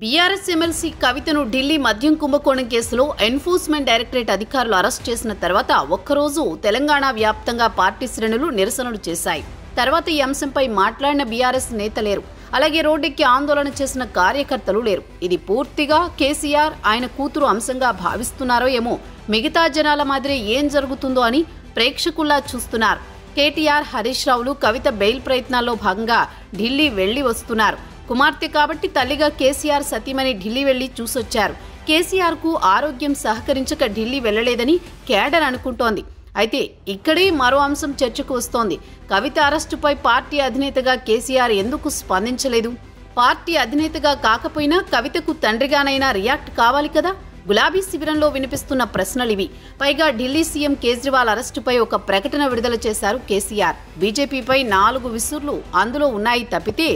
BRS MLC కవితను ఢిల్లీ మద్యం కుంభకోణం కేసులో ఎన్ఫోర్స్మెంట్ డైరెక్టరేట్ అధికారులు అరెస్ట్ చేసిన తర్వాత ఒక్కరోజు తెలంగాణ వ్యాప్తంగా పార్టీ శ్రేణులు నిరసనలు చేశాయి. తర్వాత ఈ అంశంపై మాట్లాడిన బీఆర్ఎస్ నేత లేరు. అలాగే రోడ్డెక్కి ఆందోళన చేసిన కార్యకర్తలు లేరు. ఇది పూర్తిగా కేసీఆర్ ఆయన కూతురు అంశంగా భావిస్తున్నారో ఏమో. మిగతా జనాల మాదిరి ఏం జరుగుతుందో అని ప్రేక్షకుల్లా చూస్తున్నారు. కేటీఆర్, హరీష్ రావులు కవిత బెయిల్ ప్రయత్నాల్లో భాగంగా ఢిల్లీ వెళ్లి వస్తున్నారు. కుమార్తె కాబట్టి తల్లిగా కేసీఆర్ సతీమణి ఢిల్లీ వెళ్లి చూసొచ్చారు. కేసీఆర్ కు ఆరోగ్యం సహకరించక ఢిల్లీ వెళ్లలేదని కేడర్ అనుకుంటోంది. అయితే ఇక్కడే మరో అంశం చర్చకు వస్తోంది. కవిత అరెస్టుపై పార్టీ అధినేతగా కేసీఆర్ ఎందుకు స్పందించలేదు? పార్టీ అధినేతగా కాకపోయినా కవితకు తండ్రిగానైనా రియాక్ట్ కావాలి కదా. గులాబీ శిబిరంలో వినిపిస్తున్న ప్రశ్నలివి. పైగా ఢిల్లీ సీఎం కేజ్రీవాల్ అరెస్టుపై ఒక ప్రకటన విడుదల చేశారు కేసీఆర్. బీజేపీపై 4 విసుర్లు అందులో ఉన్నాయి తప్పితే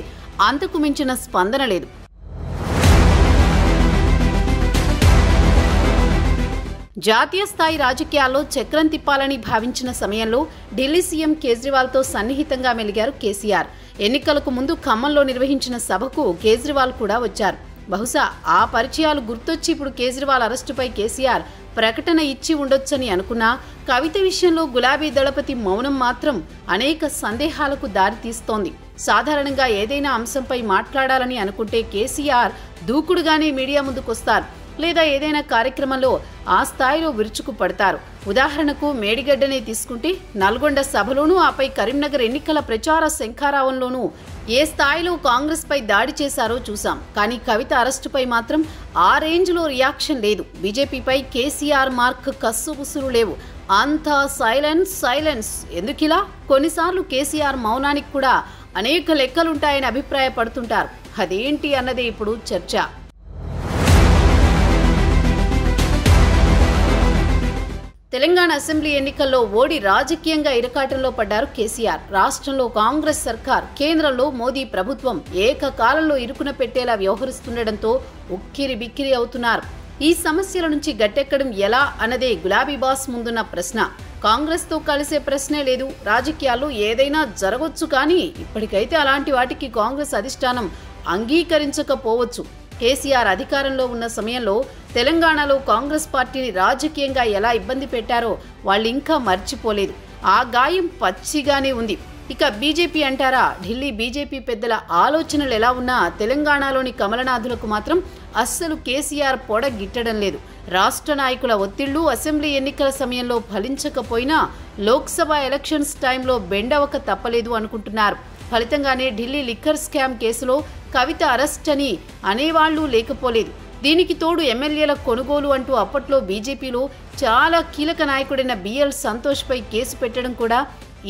అంతకు మించిన స్పందన లేదు. జాతీయ స్థాయి రాజకీయాల్లో చక్రం తిప్పాలని భావించిన సమయంలో ఢిల్లీ సీఎం కేజ్రీవాల్తో సన్నిహితంగా మెలిగారు కేసీఆర్. ఎన్నికలకు ముందు ఖమ్మంలో నిర్వహించిన సభకు కేజ్రీవాల్ కూడా వచ్చారు. బహుశా ఆ పరిచయాలు గుర్తొచ్చి ఇప్పుడు కేజ్రీవాల్ అరెస్టుపై కేసీఆర్ ప్రకటన ఇచ్చి ఉండొచ్చని అనుకున్నా కవిత విషయంలో గులాబీ దళపతి మౌనం మాత్రం అనేక సందేహాలకు దారితీస్తోంది. సాధారణంగా ఏదైనా అంశంపై మాట్లాడాలని అనుకుంటే కేసీఆర్ దూకుడుగానే మీడియా ముందుకొస్తారు, లేదా ఏదైనా కార్యక్రమంలో ఆ స్థాయిలో విరుచుకు పడతారు. ఉదాహరణకు మేడిగడ్డనే తీసుకుంటే నల్గొండ సభలోనూ, ఆపై కరీంనగర్ ఎన్నికల ప్రచార శంఖారావంలోనూ ఏ స్థాయిలో కాంగ్రెస్ పై దాడి చేశారో చూసాం. కానీ కవిత అరెస్టుపై మాత్రం ఆ రేంజ్లో రియాక్షన్ లేదు. బీజేపీపై కేసీఆర్ మార్క్ కస్సుబుసులు లేవు. అంతా సైలెన్స్. ఎందుకిలా? కొన్నిసార్లు కేసీఆర్ మౌనానికి కూడా అనేక లెక్కలుంటాయని అభిప్రాయపడుతుంటారు. అదేంటి అన్నదే ఇప్పుడు చర్చ. తెలంగాణ అసెంబ్లీ ఎన్నికల్లో ఓడి రాజకీయంగా ఇరకాటంలో పడ్డారు కేసీఆర్. రాష్ట్రంలో కాంగ్రెస్ సర్కార్, కేంద్రంలో మోదీ ప్రభుత్వం ఏకకాలంలో ఇరుకున పెట్టేలా వ్యవహరిస్తుండటంతో ఉక్కిరి బిక్కిరి అవుతున్నారు. ఈ సమస్యల నుంచి గట్టెక్కడం ఎలా అన్నదే గులాబీ బాస్ ముందున్న ప్రశ్న. కాంగ్రెస్తో కలిసే ప్రశ్నే లేదు. రాజకీయాల్లో ఏదైనా జరగొచ్చు, కానీ ఇప్పటికైతే అలాంటి వాటికి కాంగ్రెస్ అధిష్టానం అంగీకరించకపోవచ్చు. కేసీఆర్ అధికారంలో ఉన్న సమయంలో తెలంగాణలో కాంగ్రెస్ పార్టీని రాజకీయంగా ఎలా ఇబ్బంది పెట్టారో వాళ్ళు ఇంకా మర్చిపోలేదు. ఆ గాయం పచ్చిగానే ఉంది. ఇక బీజేపీ అంటారా? ఢిల్లీ బీజేపీ పెద్దల ఆలోచనలు ఎలా ఉన్నా తెలంగాణలోని కమలనాథులకు మాత్రం అస్సలు కేసీఆర్ పొడ గిట్టడం లేదు. రాష్ట్ర నాయకుల ఒత్తిళ్లు అసెంబ్లీ ఎన్నికల సమయంలో ఫలించకపోయినా లోక్సభ ఎలక్షన్స్ టైంలో బెండవక తప్పలేదు అనుకుంటున్నారు. ఫలితంగానే ఢిల్లీ లిక్కర్ స్కామ్ కేసులో కవిత అరెస్ట్ అని అనేవాళ్లు లేకపోలేదు. దీనికి తోడు ఎమ్మెల్యేల కొనుగోలు అంటూ అప్పట్లో బీజేపీలో చాలా కీలక నాయకుడైన బిఎల్ సంతోష్పై కేసు పెట్టడం కూడా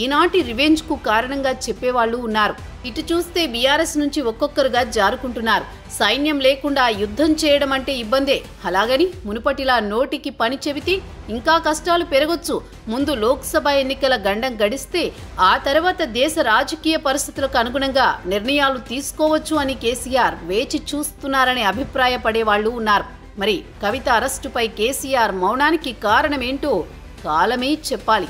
ఈనాటి రివెంజ్కు కారణంగా చెప్పేవాళ్లు ఉన్నారు. ఇటు చూస్తే బీఆర్ఎస్ నుంచి ఒక్కొక్కరుగా జారుకుంటున్నారు. సైన్యం లేకుండా యుద్ధం చేయడం అంటే ఇబ్బందే. అలాగని మునుపటిలా నోటికి పని చెబితే ఇంకా కష్టాలు పెరగొచ్చు. ముందు లోక్సభ ఎన్నికల గండం గడిస్తే ఆ తర్వాత దేశ రాజకీయ పరిస్థితులకు అనుగుణంగా నిర్ణయాలు తీసుకోవచ్చు అని కేసీఆర్ వేచి చూస్తున్నారని అభిప్రాయపడేవాళ్లు ఉన్నారు. మరి కవిత అరెస్టుపై కేసీఆర్ మౌనానికి కారణమేంటో కాలమే చెప్పాలి.